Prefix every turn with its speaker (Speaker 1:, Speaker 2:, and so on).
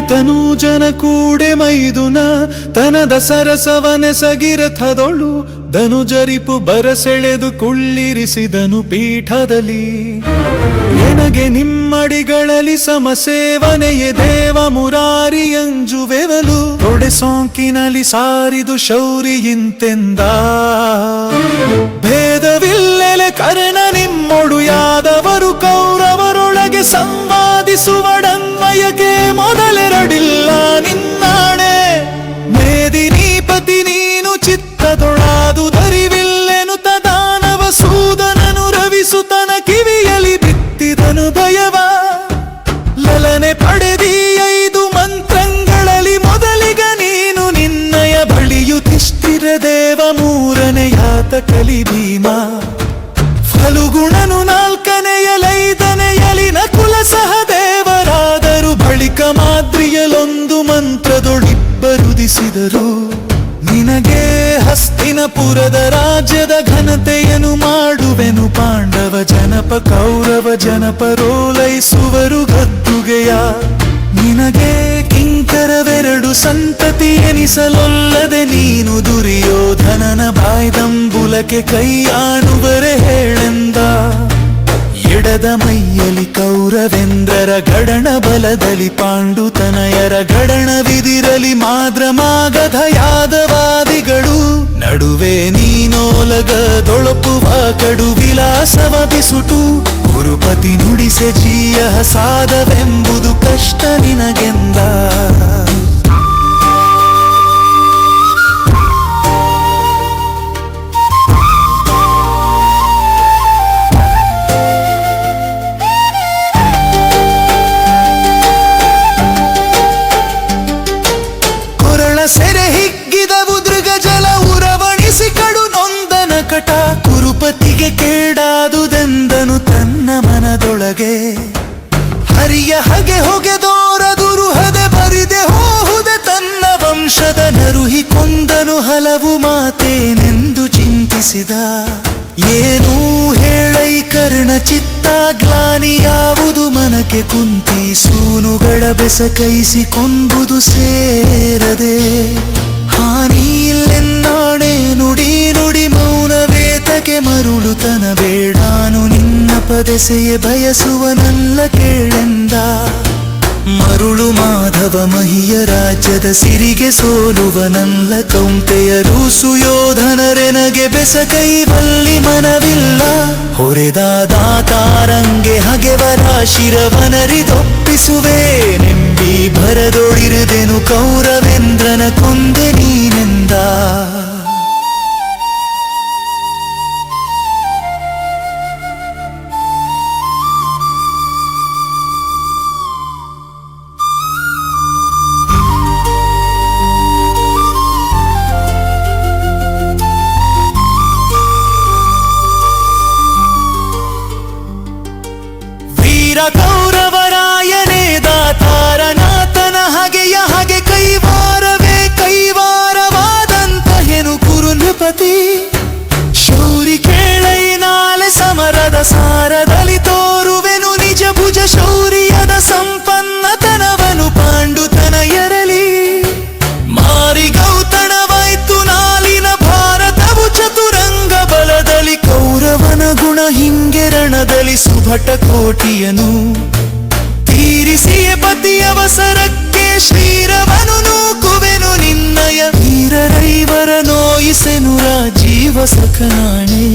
Speaker 1: ತನೂಜನ ಕೂಡೆ ಮೈದುನ ತನದ ಸರಸವನೆಸಗಿರಥದೊಳು ಧನುಜರಿಪು ಬರಸೆಳೆದು ಕುಳ್ಳಿರಿಸಿದನು ಪೀಠದಲ್ಲಿ. ಎನಗೆ ನಿಮ್ಮಡಿಗಳಲ್ಲಿ ಸಮಸೇವನೆಯೇ ದೇವ ಮುರಾರಿಯಂಜುವೆವಲು ತೊಡೆ ಸೋಂಕಿನಲ್ಲಿ ಸಾರಿದು ಶೌರಿ ಇಂತೆಂದ. ಭೇದವಿಲ್ಲೆಲೆ ಕರ್ಣ ನಿಮ್ಮೊಡು ಯಾದವರು ಕೌರವರೊಳಗೆ ಸಂವಾದಿಸುವಡನ್ವಯಕ್ಕೆ ಮೊದಲೆರಡಿಲ್ಲ ನಿನ್ನಾಣೆ. ಮೇದಿನೀಪತಿ ನೀನು ಚಿತ್ತದೊಳಾದು ದರಿವಿಲ್ಲೆನು ತದಾನವ ಸೂದನನು ರವಿಸುತನ ಕಿವಿಯಲಿ ಬಿತ್ತಿದನು ಭಯವ. ಲಲನೆ ಪಡೆದಿ 5 ಮಂತ್ರಂಗಳಲ್ಲಿ ಮೊದಲಿಗ ನೀನು ನಿನ್ನಯ ಬಳಿಯುತಿಷ್ಠಿರ ದೇವ ಮೂರನೆಯಾತ ಕಲಿ ಭೀಮ. ಫಲುಗುಣನು 4ನೆಯಲೈದನೆಯಲಿ ನಕುಲ ಸಹದೇವರಾದರು ಬಳಿಕ ಮಾದ್ರಿಯಲೊಂದು ಮಂತ್ರದೊಳಿಬ್ಬರುದಿಸಿದರು. ನಿನಗೆ ಹಸ್ತಿನಪುರದ ರಾಜ್ಯದ ಘನತೆಯನ್ನು ಮಾಡುವೆನು. ಪಾಂಡವ ಜನಪ ಕೌರವ ಜನಪರೋಲೈಸುವರು ಗದ್ದುಗೆಯ. ನಿನಗೆ ಕಿಂಕರವೆರಡು ಸಂತತಿ ಎನಿಸಲೊಲ್ಲದೆ ನೀನು ದುರ್ಯೋಧನನ ಬಾಯ್ದಂಬುಲಕ್ಕೆ ಕೈ ಆಣುವರೆ ಹೇಳೆಂದ. ಎಡದ ಮೈಯಲಿ ಕೌರವೆಂದ್ರರ ಗಡಣ ಬಲದಲ್ಲಿ ಪಾಂಡುತನಯರ ಗಡಣವಿದಿರಲಿ ಮಾದ್ರಮಾಗಧ ಯಾದವಾದಿಗಳು. ನಡುವೆ ನೀನೋಲಗದೊಳಪುವ ಕಡು ವಿಲಾಸವ ಬಿಸುಟು ಗುರುಪತಿ ನುಡಿಸೆ ಜೀಯ ಸಾಧವೆಂಬುದು ಕಷ್ಟ ನಿನಗೆಂದ. ಸೆರೆ ಹಿಗ್ಗಿದವು ದೃಗಜಲ ಉರವಣಿಸಿ ಕಡು ನೊಂದನ ಕಟ. ಕುರುಪತಿಗೆ ಕೇಡಾದುದೆಂದನು ತನ್ನ ಮನದೊಳಗೆ. ಹರಿಯ ಹಗೆ ಹೊಗೆದೋರ ದುರುಹದೆ ಬರಿದೆ ಹೋಹುದೆ ತನ್ನ ವಂಶದ ನರುಹಿ ಕೊಂದನು ಹಲವು ಮಾತೇನೆಂದು ಚಿಂತಿಸಿದ. ಏನೂ ಹೇಳೈ ಕರ್ಣ ಚಿತ್ತಾಗ್ಲಾನಿ ಯಾವುದು ಮನಕ್ಕೆ ಕುಂತಿ ಸೂನುಗಳ ಬೆಸಕೈಸಿ ಕೊಂಬುದು ಸೇರದೆ. ಹಾನಿ ಇಲ್ಲೆನ್ನಾಣೆ ನುಡಿ ನುಡಿ ಮೌನವೇತಕ್ಕೆ ಮರುಳುತನ ಬೇಡಾನು ನಿನ್ನ ಪದೆಸೆಯೇ ಬಯಸುವನಲ್ಲ ಕೇಳೆಂದ. ಮರುಳು ಮಾಧವ ಮಹಿಯ ರಾಜ್ಯದ ಸಿರಿಗೆ ಸೋಲುವನಲ್ಲ ಕೌಂತೆಯರು ಸುಯೋಧನರೆನಗೆ ಬೆಸಕೈವಲ್ಲಿ ಮನವಿಲ್ಲ. ಹೊರೆದಾದಾತಾರಂಗೆ ಹಗೆವರ ಶಿರವನರಿದೊಪ್ಪಿಸುವೆ ನೆಂಬಿ ಭರದೊಳಿರುದೆನು ಕೌರವೇಂದ್ರನ ಕೊಂದೆ ನೀನೆಂದ. ಕೌರವರಾಯನೇ ದಾತಾರನಾಥನ ಹಗೆಯ ಹಗೆ ಕೈವಾರವೇ ಕೈವಾರವಾದಂತಹೆನು ಕುರು ನೃಪತಿ. ಶೌರಿ ಕೇಳೈ ನಾಳೆ ಸಮರದ ಸಾರದಲ್ಲಿ ತೋರುವೆನು ನಿಜ ಭುಜ ಶೌರ್ಯದ ಸಂಪನ್ನತನವನು ಪಾಂಡುತನ ಎರಲಿ. ಮಾರಿ ಗೌತಣವಾಯ್ತು ನಾಲಿನ ಭಾರತವು ಚತುರಂಗ ಬಲದಲ್ಲಿ. ಕೌರವನ ಗುಣ ಹಿಂಗೆ ರಣದಲ್ಲಿ ಸುಭಟ ಕೋಟಿಯನು ತೀರಿಸಿಯ ಪತಿ ಅವಸರಕ್ಕೆ ಶ್ರೀರವನು ನೂಕುವೆನು ನಿನ್ನಯ. ವೀರರೈವರ ನೋಯಿಸೆನು ರಾಜೀವ ಸಖನಾಣೆ.